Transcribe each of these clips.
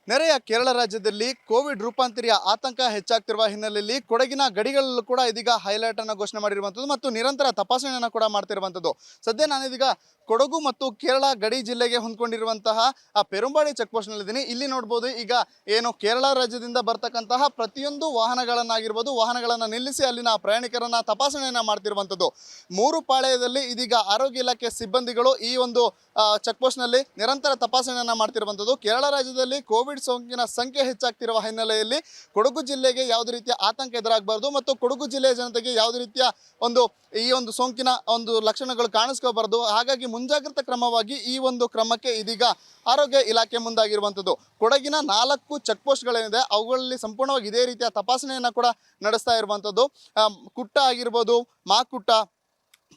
ನೆರೆಯ ಕೇರಳ ರಾಜ್ಯದಲ್ಲಿ ಕೋವಿಡ್ ರೂಪಾಂತರಿಯ ಆತಂಕ ಹೆಚ್ಚಾಗ್ತಿರುವ ಹಿನ್ನೆಲೆಯಲ್ಲಿ ಕೊಡಗಿನ ಗಡಿಗಳಲ್ಲೂ ಕೂಡ ಇದೀಗ ಹೈಲೈಟ್ ಅನ್ನು ಘೋಷಣೆ ಮಾಡಿರುವಂಥದ್ದು ಮತ್ತು ನಿರಂತರ ತಪಾಸಣೆಯನ್ನು ಕೂಡ ಮಾಡ್ತಿರುವಂಥದ್ದು. ಸದ್ಯ ನಾನಿದೀಗ ಕೊಡಗು ಮತ್ತು ಕೇರಳ ಗಡಿ ಜಿಲ್ಲೆಗೆ ಹೊಂದ್ಕೊಂಡಿರುವಂತಹ ಆ ಪೆರುಂಬಾಡಿ ಚೆಕ್ ಪೋಸ್ಟ್ನಲ್ಲಿದ್ದೀನಿ. ಇಲ್ಲಿ ನೋಡ್ಬೋದು ಈಗ ಏನು ಕೇರಳ ರಾಜ್ಯದಿಂದ ಬರ್ತಕ್ಕಂತಹ ಪ್ರತಿಯೊಂದು ವಾಹನಗಳನ್ನು ನಿಲ್ಲಿಸಿ ಅಲ್ಲಿನ ಪ್ರಯಾಣಿಕರನ್ನ ತಪಾಸಣೆಯನ್ನು ಮಾಡ್ತಿರುವಂಥದ್ದು. 3 ಪಾಳ್ಯದಲ್ಲಿ ಇದೀಗ ಆರೋಗ್ಯ ಇಲಾಖೆ ಸಿಬ್ಬಂದಿಗಳು ಈ ಒಂದು ಚೆಕ್ ಪೋಸ್ಟ್ನಲ್ಲಿ ನಿರಂತರ ತಪಾಸಣೆಯನ್ನು ಮಾಡ್ತಿರುವಂಥದ್ದು. ಕೇರಳ ರಾಜ್ಯದಲ್ಲಿ ಕೋವಿಡ್ ಸೋಂಕಿನ ಸಂಖ್ಯೆ ಹೆಚ್ಚಾಗ್ತಿರುವ ಹಿನ್ನೆಲೆಯಲ್ಲಿ ಕೊಡಗು ಜಿಲ್ಲೆಗೆ ಯಾವುದೇ ರೀತಿಯ ಆತಂಕ ಎದುರಾಗಬಾರ್ದು ಮತ್ತು ಕೊಡಗು ಜಿಲ್ಲೆಯ ಜನತೆಗೆ ಯಾವುದೇ ರೀತಿಯ ಈ ಒಂದು ಸೋಂಕಿನ ಲಕ್ಷಣಗಳು ಕಾಣಿಸ್ಕೋಬಾರ್ದು. ಹಾಗಾಗಿ ಮುಂಜಾಗ್ರತಾ ಕ್ರಮವಾಗಿ ಈ ಒಂದು ಕ್ರಮಕ್ಕೆ ಇದೀಗ ಆರೋಗ್ಯ ಇಲಾಖೆ ಮುಂದಾಗಿರುವಂಥದ್ದು. ಕೊಡಗಿನ 4 ಚೆಕ್ ಪೋಸ್ಟ್ಗಳೇನಿದೆ ಅವುಗಳಲ್ಲಿ ಸಂಪೂರ್ಣವಾಗಿ ಇದೇ ರೀತಿಯ ತಪಾಸಣೆಯನ್ನು ಕೂಡ ನಡೆಸ್ತಾ ಇರುವಂಥದ್ದು. ಕುಟ್ಟ ಆಗಿರ್ಬೋದು, ಮಾಕುಟ್ಟ,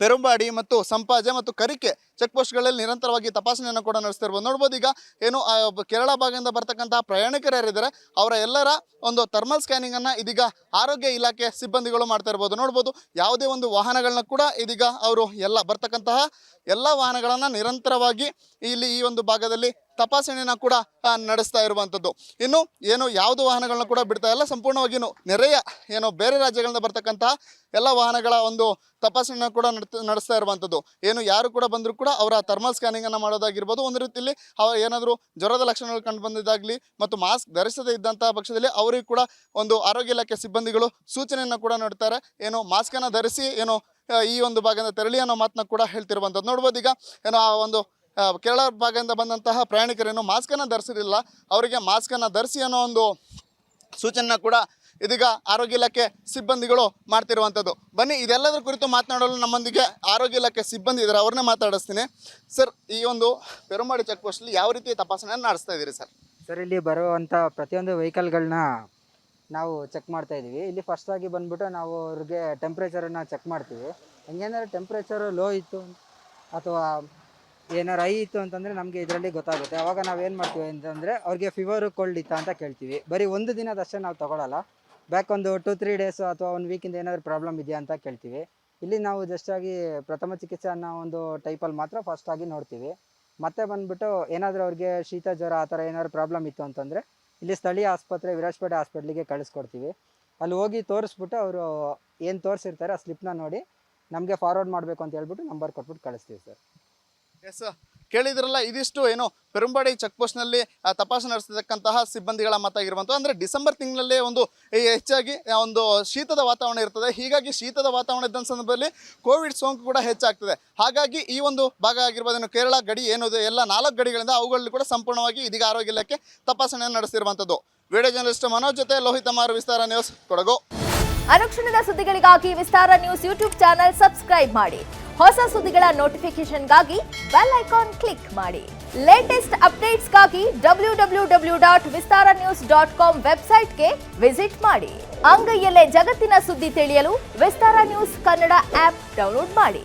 ಪೆರುಂಬಾಡಿ ಮತ್ತು ಸಂಪಾಜೆ ಮತ್ತು ಕರಿಕೆ ಚೆಕ್ ಪೋಸ್ಟ್ಗಳಲ್ಲಿ ನಿರಂತರವಾಗಿ ತಪಾಸಣೆಯನ್ನು ಕೂಡ ನಡೆಸ್ತಾ ಇರ್ಬೋದು. ನೋಡ್ಬೋದು ಈಗ ಏನು ಕೇರಳ ಭಾಗದಿಂದ ಬರ್ತಕ್ಕಂತಹ ಪ್ರಯಾಣಿಕರು ಯಾರಿದ್ದಾರೆ ಅವರ ಎಲ್ಲರ ಒಂದು ಥರ್ಮಲ್ ಸ್ಕ್ಯಾನಿಂಗನ್ನು ಇದೀಗ ಆರೋಗ್ಯ ಇಲಾಖೆ ಸಿಬ್ಬಂದಿಗಳು ಮಾಡ್ತಾ ಇರ್ಬೋದು. ನೋಡ್ಬೋದು ಯಾವುದೇ ಒಂದು ವಾಹನಗಳನ್ನ ಕೂಡ ಇದೀಗ ಅವರು ಬರ್ತಕ್ಕಂತಹ ಎಲ್ಲ ವಾಹನಗಳನ್ನು ನಿರಂತರವಾಗಿ ಇಲ್ಲಿ ಈ ಒಂದು ಭಾಗದಲ್ಲಿ ತಪಾಸಣೆಯನ್ನು ಕೂಡ ನಡೆಸ್ತಾ ಇರುವಂಥದ್ದು. ಇನ್ನು ಯಾವುದು ವಾಹನಗಳನ್ನ ಕೂಡ ಬಿಡ್ತಾ ಇಲ್ಲ, ಸಂಪೂರ್ಣವಾಗಿ ನೆರೆಯ ಬೇರೆ ರಾಜ್ಯಗಳಿಂದ ಬರ್ತಕ್ಕಂತಹ ಎಲ್ಲ ವಾಹನಗಳ ಒಂದು ತಪಾಸಣೆಯನ್ನು ಕೂಡ ನಡೆಸ್ತಾ ಇರುವಂಥದ್ದು. ಯಾರು ಕೂಡ ಬಂದರೂ ಕೂಡ ಅವರ ಥರ್ಮಲ್ ಸ್ಕ್ಯಾನಿಂಗನ್ನು ಮಾಡೋದಾಗಿರ್ಬೋದು. ಒಂದು ರೀತಿಯಲ್ಲಿ ಏನಾದರೂ ಜ್ವರದ ಲಕ್ಷಣಗಳು ಕಂಡು ಬಂದಿದ್ದಾಗಲಿ ಮತ್ತು ಮಾಸ್ಕ್ ಧರಿಸದೇ ಇದ್ದಂತಹ ಪಕ್ಷದಲ್ಲಿ ಅವರಿಗೂ ಕೂಡ ಒಂದು ಆರೋಗ್ಯ ಇಲಾಖೆ ಸಿಬ್ಬಂದಿಗಳು ಸೂಚನೆಯನ್ನು ಕೂಡ ನೀಡ್ತಾರೆ. ಮಾಸ್ಕನ್ನು ಧರಿಸಿ ಈ ಒಂದು ಭಾಗದಿಂದ ತೆರಳಿ ಅನ್ನೋ ಮಾತನ್ನ ಕೂಡ ಹೇಳ್ತಿರುವಂಥದ್ದು. ನೋಡ್ಬೋದು ಈಗ ಆ ಒಂದು ಕೇರಳ ಭಾಗದಿಂದ ಬಂದಂತಹ ಪ್ರಯಾಣಿಕರೇನು ಮಾಸ್ಕನ್ನು ಧರಿಸಿರಲಿಲ್ಲ, ಅವರಿಗೆ ಮಾಸ್ಕನ್ನು ಧರಿಸಿ ಅನ್ನೋ ಒಂದು ಸೂಚನೆನ ಕೂಡ ಇದೀಗ ಆರೋಗ್ಯ ಇಲಾಖೆ ಸಿಬ್ಬಂದಿಗಳು ಮಾಡ್ತಿರುವಂಥದ್ದು. ಬನ್ನಿ ಇದೆಲ್ಲದರ ಕುರಿತು ಮಾತನಾಡಲು ನಮ್ಮೊಂದಿಗೆ ಆರೋಗ್ಯ ಇಲಾಖೆ ಸಿಬ್ಬಂದಿ ಇದ್ದಾರೆ, ಅವ್ರನ್ನೇ ಮಾತಾಡಿಸ್ತೀನಿ. ಸರ್, ಈ ಒಂದು ಪೆರುಂಬಾಡಿ ಚೆಕ್ ಪೋಸ್ಟಲ್ಲಿ ಯಾವ ರೀತಿ ತಪಾಸಣೆಯನ್ನು ನಡೆಸ್ತಾ ಇದ್ದೀರಿ ಸರ್? ಸರ್, ಇಲ್ಲಿ ಬರುವಂಥ ಪ್ರತಿಯೊಂದು ವೆಹಿಕಲ್ಗಳನ್ನ ನಾವು ಚೆಕ್ ಮಾಡ್ತಾ ಇದ್ದೀವಿ. ಇಲ್ಲಿ ಫಸ್ಟಾಗಿ ಬಂದ್ಬಿಟ್ಟು ನಾವು ಅವ್ರಿಗೆ ಟೆಂಪ್ರೇಚರನ್ನು ಚೆಕ್ ಮಾಡ್ತೀವಿ. ಹೆಂಗೇನಾದ್ರು ಟೆಂಪ್ರೇಚರು ಲೋ ಇತ್ತು ಅಥವಾ ಏನಾರು ಹೈ ಇತ್ತು ಅಂತಂದರೆ ನಮಗೆ ಇದರಲ್ಲಿ ಗೊತ್ತಾಗುತ್ತೆ. ಆವಾಗ ನಾವೇನು ಮಾಡ್ತೀವಿ ಅಂತಂದರೆ ಅವ್ರಿಗೆ ಫೀವರು ಕೋಲ್ಡ್ ಇತ್ತಾ ಅಂತ ಕೇಳ್ತೀವಿ. ಬರೀ ಒಂದು ದಿನದಷ್ಟೇ ನಾವು ತೊಗೊಳಲ್ಲ, ಬ್ಯಾಕ್ ಒಂದು 2-3 ಡೇಸು ಅಥವಾ 1 ವೀಕಿಂದ ಏನಾದರೂ ಪ್ರಾಬ್ಲಮ್ ಇದೆಯಾ ಅಂತ ಕೇಳ್ತೀವಿ. ಇಲ್ಲಿ ನಾವು ಜಸ್ಟಾಗಿ ಪ್ರಥಮ ಚಿಕಿತ್ಸೆ ಅನ್ನೋ ಒಂದು ಟೈಪಲ್ಲಿ ಮಾತ್ರ ಫಸ್ಟಾಗಿ ನೋಡ್ತೀವಿ. ಮತ್ತೆ ಬಂದುಬಿಟ್ಟು ಏನಾದರೂ ಅವ್ರಿಗೆ ಶೀತ ಜ್ವರ ಆ ಥರ ಏನಾದ್ರು ಪ್ರಾಬ್ಲಮ್ ಇತ್ತು ಅಂತಂದರೆ ಇಲ್ಲಿ ಸ್ಥಳೀಯ ಆಸ್ಪತ್ರೆ ವಿರಾಜಪೇಟೆ ಹಾಸ್ಪಿಟ್ಲಿಗೆ ಕಳಿಸ್ಕೊಡ್ತೀವಿ. ಅಲ್ಲಿ ಹೋಗಿ ತೋರಿಸ್ಬಿಟ್ಟು ಅವರು ಏನು ತೋರಿಸಿರ್ತಾರೆ ಆ ಸ್ಲಿಪ್ನ ನೋಡಿ ನಮಗೆ ಫಾರ್ವರ್ಡ್ ಮಾಡಬೇಕು ಅಂತ ಹೇಳ್ಬಿಟ್ಟು ನಂಬರ್ ಕೊಟ್ಬಿಟ್ಟು ಕಳಿಸ್ತೀವಿ ಸರ್. ಎಸ್, ಕೇಳಿದ್ರಲ್ಲ, ಇದಿಷ್ಟು ಪೆರುಂಬಾಡಿ ಚೆಕ್ ಪೋಸ್ಟ್ನಲ್ಲಿ ತಪಾಸಣೆ ನಡೆಸತಕ್ಕಂತಹ ಸಿಬ್ಬಂದಿಗಳ ಮಾತಾಗಿರುವಂಥದ್ದು. ಅಂದರೆ ಡಿಸೆಂಬರ್ ತಿಂಗಳಲ್ಲೇ ಹೆಚ್ಚಾಗಿ ಒಂದು ಶೀತದ ವಾತಾವರಣ ಇರ್ತದೆ. ಹೀಗಾಗಿ ಶೀತದ ವಾತಾವರಣ ಇದ್ದ ಸಂದರ್ಭದಲ್ಲಿ ಕೋವಿಡ್ ಸೋಂಕು ಕೂಡ ಹೆಚ್ಚಾಗ್ತದೆ. ಹಾಗಾಗಿ ಈ ಒಂದು ಭಾಗ ಆಗಿರ್ಬೋದು, ಕೇರಳ ಗಡಿ ಎಲ್ಲ 4 ಗಡಿಗಳಿಂದ ಅವುಗಳಲ್ಲಿ ಕೂಡ ಸಂಪೂರ್ಣವಾಗಿ ಇದೀಗ ಆರೋಗ್ಯ ಇಲಾಖೆ ತಪಾಸಣೆಯನ್ನು ನಡೆಸಿರುವಂಥದ್ದು. ವಿಡಿಯೋ ಜರ್ನಲಿಸ್ಟ್ ಮನೋಜ್ ಜೊತೆ ಲೋಹಿತ್ ಅಮಾರ್, ವಿಸ್ತಾರ ನ್ಯೂಸ್, ಕೊಡಗು. ಅನುಕ್ಷಣದ ಸುದ್ದಿಗಳಿಗಾಗಿ ವಿಸ್ತಾರ ನ್ಯೂಸ್ ಯೂಟ್ಯೂಬ್ ಚಾನೆಲ್ ಸಬ್ಸ್ಕ್ರೈಬ್ ಮಾಡಿ. ಹೊಸ ಸುದ್ದಿಗಳ ನೋಟಿಫಿಕೇಶನ್ಗಾಗಿ ಬೆಲ್ ಐಕಾನ್ ಕ್ಲಿಕ್ ಮಾಡಿ. ಲೇಟೆಸ್ಟ್ ಅಪ್ಡೇಟ್ಸ್ಗಾಗಿ www.vistaranews.com ವೆಬ್ಸೈಟ್ಗೆ ವಿಸಿಟ್ ಮಾಡಿ. ಅಂಗೈಯಲ್ಲೇ ಜಗತ್ತಿನ ಸುದ್ದಿ ತಿಳಿಯಲು ವಿಸ್ತಾರ ನ್ಯೂಸ್ ಕನ್ನಡ ಆಪ್ ಡೌನ್ಲೋಡ್ ಮಾಡಿ.